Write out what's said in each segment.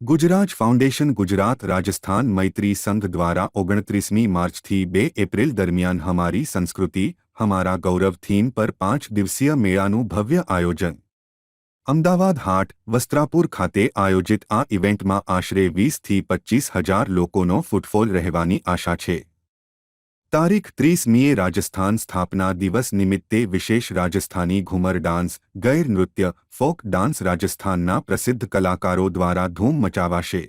Gujarat foundation Gujarat Rajasthan मैत्री संघ द्वारा 29 मार्च थी 2 एप्रिल दरमियान हमारी संस्कृति हमारा गौरव थीम पर 5 दिवसीय मेळाનું भव्य आयोजन अमदावाद हाट वस्त्रापुर खाते आयोजित आ इवेंटમાં આશરે 20 થી 25,000 લોકોનો ફૂટફોલ રહેવાની આશા છે। तारीख 30મીએ राजस्थान स्थापना दिवस निमित्ते विशेष राजस्थानी घूमर डांस गैर नृत्य फोक डांस राजस्थानना प्रसिद्ध कलाकारों द्वारा धूम मचावाशे।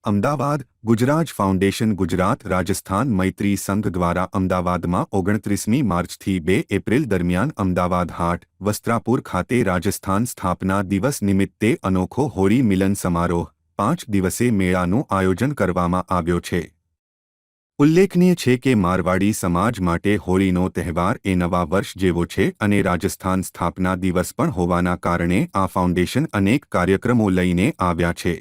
अमदावाद गुजरात फाउंडेशन गुजरात राजस्थान मैत्री संघ द्वारा अमदावादમાં 29મી માર્ચથી 2 એપ્રિલ દરમિયાન अमदावाद हाट वस्त्रापुर खाते राजस्थान स्थापना दिवस निमित्ते अनोखो होळी मिलन समारोह 5 दिवसीय मेळाનું आयोजन કરવામાં આવ્યો છે। उल्लेखनीय है कि मारवाड़ी समाज माटे होळीनो तहेवार ए नवा वर्ष जेवो छे अने राजस्थान स्थापना दिवस पण होवाना कारणे आ फाउंडेशन अनेक कार्यक्रमों लईने आव्या छे।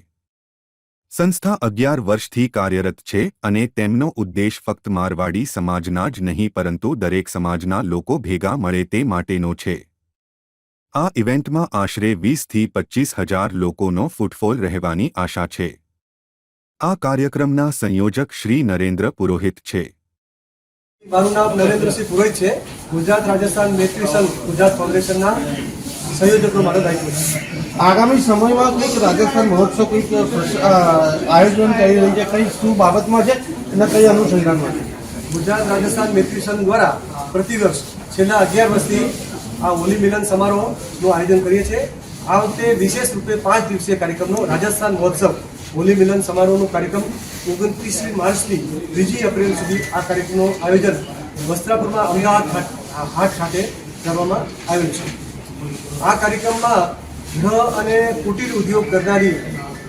संस्था 11 वर्षथी कार्यरत छे अने तेमनो उद्देश फक्त मारवाड़ी समाजना ज नहीं परंतु दरेक समाजना लोको भेगा मळे ते माटेनो छे। आ इवेंटमां आशरे 20 થી 25,000 लोकोनो फूटफॉल रहेवानी आशा छे। आ कार्यक्रमना संयोजक श्री नरेन्द्र पुरोहित छे। मारू नाम नरेन्द्र सिंह पुरोहित छे। गुजरात राजस्थान मैत्री संघ गुजरात फाउंडेशनना संयोजकनो मारो दायित्व छे। आगामी समयमां कंईक राजस्थान महोत्सव कंईक आयोजन करी रही है, कई शुभ बाबतमां छे अने कई अनुसंधानमां छे। गुजरात राजस्थान मैत्री संघ द्वारा प्रतिवर्ष छेल्ला 11 वर्षथी आ होली मिलन समारोहનું आयोजन करीए छे। आ वखते विशेष रूपे 5 दिवसीय कार्यक्रमનો राजस्थान महोत्सव होली मिलन समारोहનો कार्यक्रम 29 मार्चથી 3 एप्रिल સુધી આ કાર્યક્રમનું આયોજન વસ્ત્રાપુરમાં અમદાવાદ હાટ ખાતે કરવામાં આવેલ છે। આ કાર્યક્રમમાં ગૃહ અને કુટીર ઉદ્યોગ કરનારી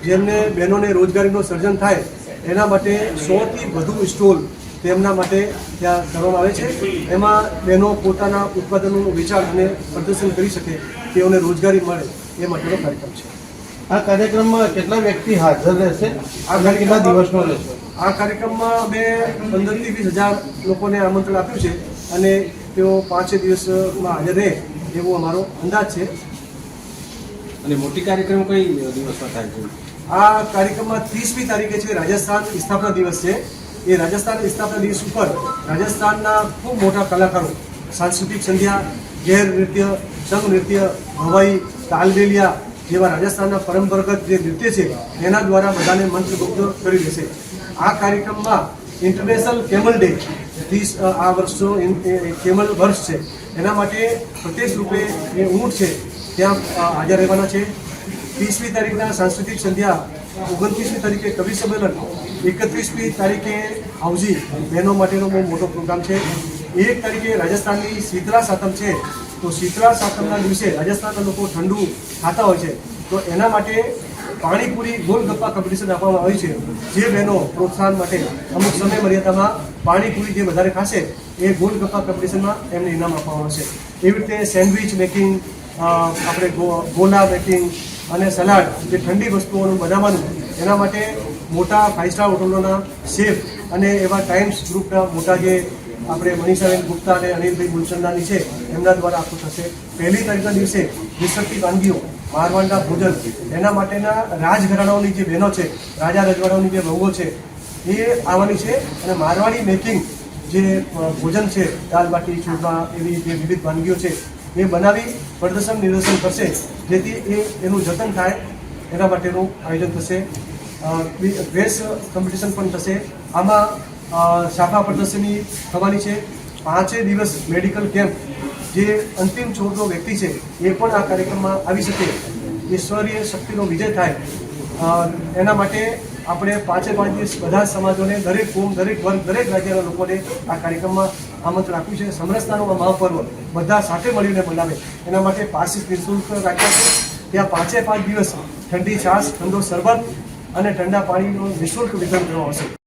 જેમને બહેનોને રોજગારીનો સર્જન થાય એના માટે 100 થી વધુ સ્ટોલ તેમના માટે ત્યાં કરવામાં આવે છે। એમાં બહેનો પોતાના ઉત્પાદનોનું વેચાણ અને પ્રદર્શન કરી શકે તેઓને રોજગારી મળે એ માટેનો કાર્યક્રમ છે। आ कार्यक्रम में कितना व्यक्ति हाजर रहશે? आ कितना दिवसનો રહેશે? આ કાર્યક્રમમાં અમે 15 થી 20,000 લોકોને આમંત્રણ આપ્યું છે અને તેઓ 5 દિવસમાં હાજર રહે એવો અમારો અંદાજ છે। અને મોટી કાર્યક્રમ કઈ દિવસમાં થાય છે? આ કાર્યક્રમમાં 30મી તારીખે છે રાજસ્થાન સ્થાપના દિવસ છે। એ રાજસ્થાન સ્થાપના દિવસ ઉપર રાજસ્થાનના ખૂબ મોટા કલાકારો સાંસ્કૃતિક સંધ્યા ગેર નૃત્ય સંઘ નૃત્ય હવાઈ તાલબેલિયા જેવા રાજસ્થાનના પરંપરાગત જે નૃત્ય છે એના દ્વારા બધાને મંત્રમુગ્ધ કરી દેશે। આ કાર્યક્રમમાં ઇન્ટરનેશનલ કેમલ ડે 30 આ વર્ષનો કેમલ વર્ષ છે એના માટે પ્રત્યેક રૂપે એ ઊંટ છે ત્યાં હાજર રહેવાના છે। 30મી તારીખના સાંસ્કૃતિક સંધ્યા 29મી તારીખે કવિ સંમેલન 31મી તારીખે હાઉજી બહેનો માટેનો બહુ મોટો પ્રોગ્રામ છે। 1 તારીખે રાજસ્થાનની શીતળા સાતમ છે तो शीतला सातमना दिवसे राजस्थानना लोको ठंडू खाता होय छे तो एना माटे पाणीपुरी गोलगप्पा कॉम्पिटिशन आपवामां आवी छे। जे बहनो प्रोत्साहन माटे अमुक समय मर्यादामां पाणीपुरी जे वधारे खाशे ए गोलगप्पा कॉम्पिटिशनमां एमने इनाम आपवामां आवशे। एवी रीते सेन्डविच मेकिंग आपणे गोला मेकिंग अने सलाड जे ठंडी वस्तुओनुं बनाववानुं एना माटे मोटा 5 स्टार होटलोना शेफ अने एवा टाइम्स ग्रुपना मोटा जे આપણે મનીષાબેન ગુપ્તા અને અનિલભાઈ મુલચંદાની છે એમના દ્વારા આખું થશે। 1લી તારીખના દિવસે વિસર્તી વાનગીઓ મારવાડના ભોજન એના માટેના રાજઘરાણાઓની જે બહેનો છે રાજા રજવાડાઓની જે વહુઓ છે એ આવવાની છે અને મારવાડી મેકિંગ જે ભોજન છે દાળ બાટી ચૂરમા એવી જે વિવિધ વાનગીઓ છે એ બનાવી પ્રદર્શન નિદર્શન કરશે જેથી એનું જતન થાય એના માટેનું આયોજન થશે। ડ્રેસ કોમ્પિટિશન પણ થશે। આમાં શાખા પ્રદર્શની થવાની છે। 5 દિવસ મેડિકલ કેમ્પ જે અંતિમ છોડનો વ્યક્તિ છે એ પણ આ કાર્યક્રમમાં આવી શકે ઈશ્વરીય શક્તિનો વિજય થાય એના માટે આપણે 5 દિવસ બધા સમાજોને દરેક કોમ દરેક વર્ગ દરેક રાજ્યના લોકોને આ કાર્યક્રમમાં આમંત્રણ આપ્યું છે। સમરસતાનો આ મહાપર્વ બધા સાથે મળીને મનાવે એના માટે પાસીસ નિઃશુલ્ક રાખ્યા છે। ત્યાં 5 દિવસ ઠંડી છાશ ઠંડો શરબત અને ઠંડા પાણીનું નિઃશુલ્ક વિતરણ કરવામાં આવશે।